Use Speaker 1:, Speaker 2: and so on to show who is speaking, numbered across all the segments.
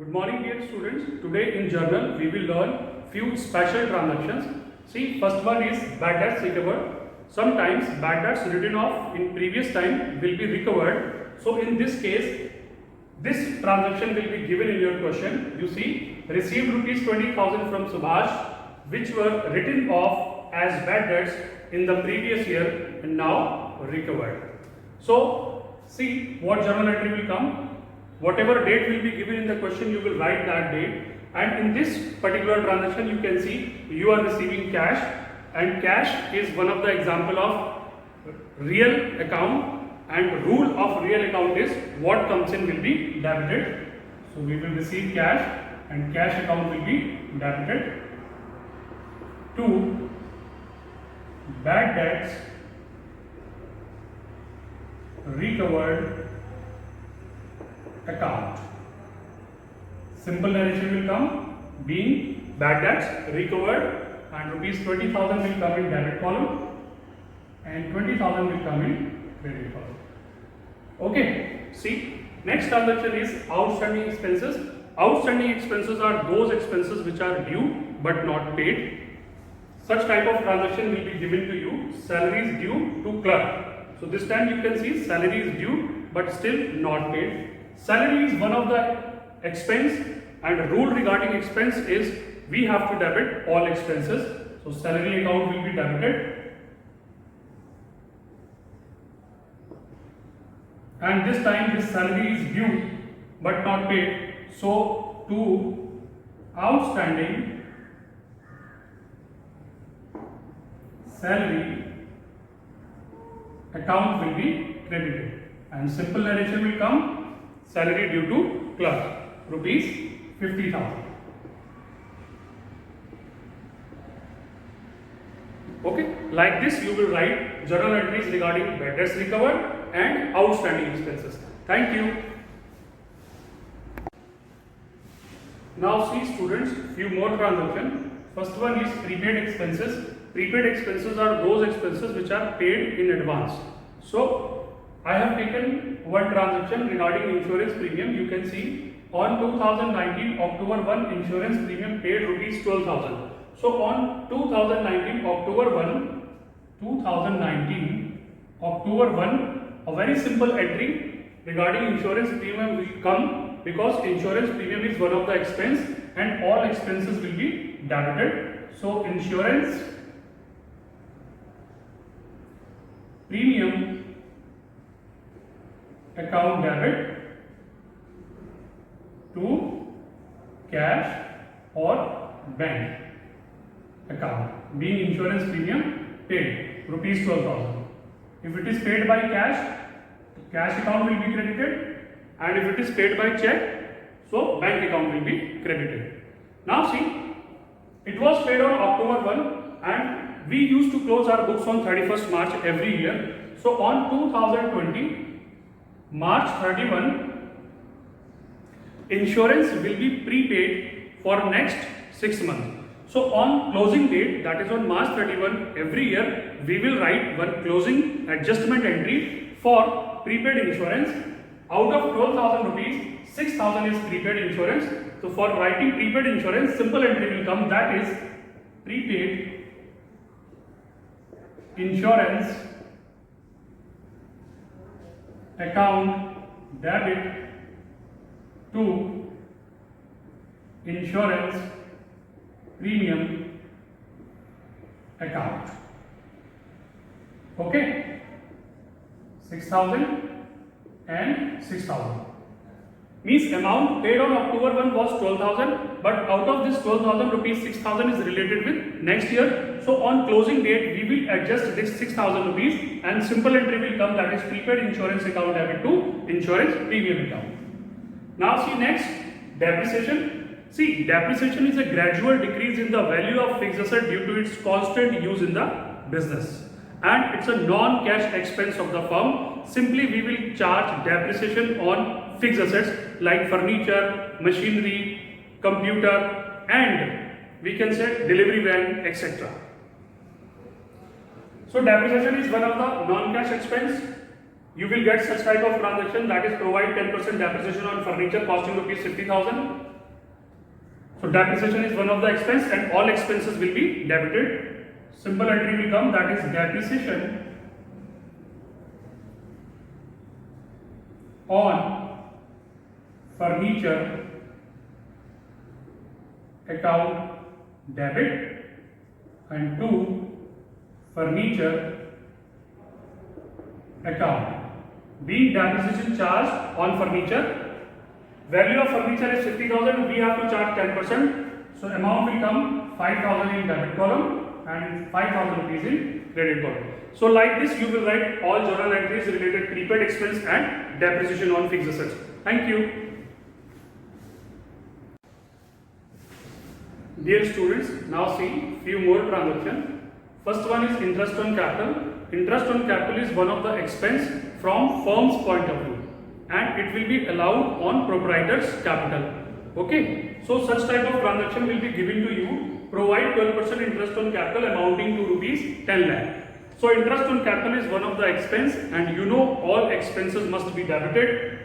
Speaker 1: Good morning dear students. Today in journal we will learn few special transactions. See, first one is bad debts recovered. Sometimes bad debts written off in previous time will be recovered. So in this case, this transaction will be given in your question. You see, received rupees 20,000 from Subhash, which were written off as bad debts in the previous year and now recovered. So see what journal entry will come. Whatever date will be given in the question, you will write that date. And in this particular transaction, you can see you are receiving cash, and cash is one of the example of real account, and rule of real account is what comes in will be debited. So we will receive cash and cash account will be debited to bad debts recovered account. Simple narration will come, being bad debts recovered, and rupees 20,000 will come in debit column and 20,000 will come in credit column. Okay, see, next transaction is outstanding expenses. Outstanding expenses are those expenses which are due but not paid. Such type of transaction will be given to you. Salary is due to clerk. So this time you can see salary is due but still not paid. Salary is one of the expense, and rule regarding expense is we have to debit all expenses. So salary account will be debited, and this time this salary is due but not paid. So to outstanding salary account will be credited, and simple narration will come. Salary due to clerk, rupees 50,000. Okay, like this you will write journal entries regarding bad debts recovered and outstanding expenses. Thank you. Now see students, few more transactions. First one is prepaid expenses. Prepaid expenses are those expenses which are paid in advance. So I have taken one transaction regarding insurance premium. You can see on 2019 October 1 insurance premium paid rupees 12,000. So on 2019 October 1, a very simple entry regarding insurance premium will come, because insurance premium is one of the expense and all expenses will be debited. So insurance premium account debit to cash or bank account, being insurance premium paid rupees 12,000. If it is paid by cash, cash account will be credited, and if it is paid by check, so bank account will be credited. Now see, it was paid on October 1 and we used to close our books on 31st March every year. So on 2020 March 31, insurance will be prepaid for next 6 months. So on closing date, that is on March 31 every year, we will write one closing adjustment entry for prepaid insurance. Out of 12,000 rupees, 6,000 is prepaid insurance. So for writing prepaid insurance, simple entry will come, that is prepaid insurance account debit to insurance premium account. Okay, 6,000 and 6,000 means amount paid on October 1 was 12,000, but out of this 12,000 rupees, 6,000 is related with next year. So on closing date, we will adjust this 6,000 rupees and simple entry will come, that is prepaid insurance account debit to insurance premium account. Now see next, depreciation. See, depreciation is a gradual decrease in the value of fixed asset due to its constant use in the business, and it's a non-cash expense of the firm. Simply we will charge depreciation on fixed assets like furniture, machinery, computer, and we can say delivery van, etc. So depreciation is one of the non-cash expense. you will get such type of transaction, that is provide 10% depreciation on furniture costing rupees 50,000. So depreciation is one of the expense and all expenses will be debited. Simple entry will come, that is depreciation on furniture account debit, and 2 furniture account. Being depreciation charged on furniture, value of furniture is 50,000, we have to charge 10%. So amount will come 5,000 in debit column and 5,000 rupees in credit column. So like this you will write all journal entries related prepaid expense and depreciation on fixed assets. Thank you. Dear students, now see few more transactions. First one is interest on capital. Interest on capital is one of the expense from firm's point of view, and it will be allowed on proprietor's capital. Okay, so such type of transaction will be given to you. Provide 12% interest on capital amounting to rupees 10 lakh. So interest on capital is one of the expense, and you know all expenses must be debited.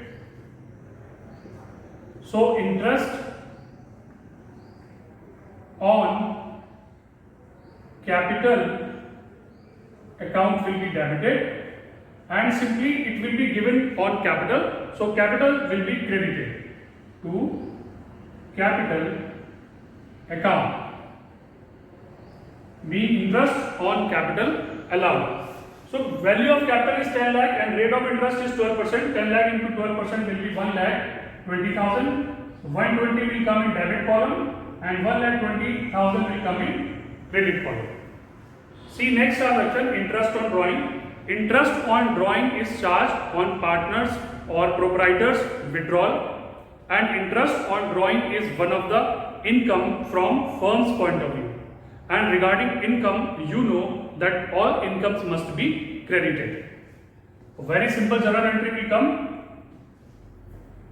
Speaker 1: So interest on capital account will be debited, and simply it will be given on capital. So capital will be credited to capital account. Being interest on capital allowed. So value of capital is 10 lakh and rate of interest is 12%. 10 lakh into 12% will be 1 lakh 20,000. So 120 will come in debit column and 1 lakh 20,000 will come in credit column. See next transaction, interest on drawing. Interest on drawing is charged on partners or proprietors withdrawal, and interest on drawing is one of the income from firm's point of view. And regarding income, you know that all incomes must be credited. A very simple journal entry will come.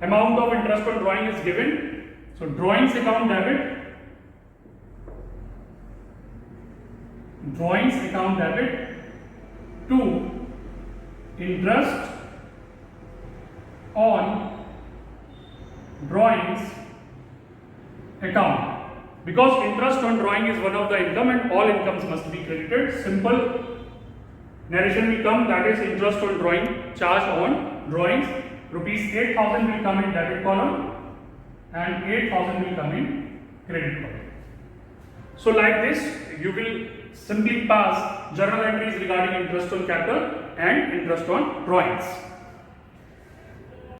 Speaker 1: Amount of interest on drawing is given. So drawings account debit. Drawings account debit to interest on drawings account. Because interest on drawing is one of the income and all incomes must be credited. Simple narration will come, that is interest on drawing charge on drawings. Rupees 8,000 will come in debit column and 8,000 will come in credit column. So like this you will simply pass journal entries regarding interest on capital and interest on drawings.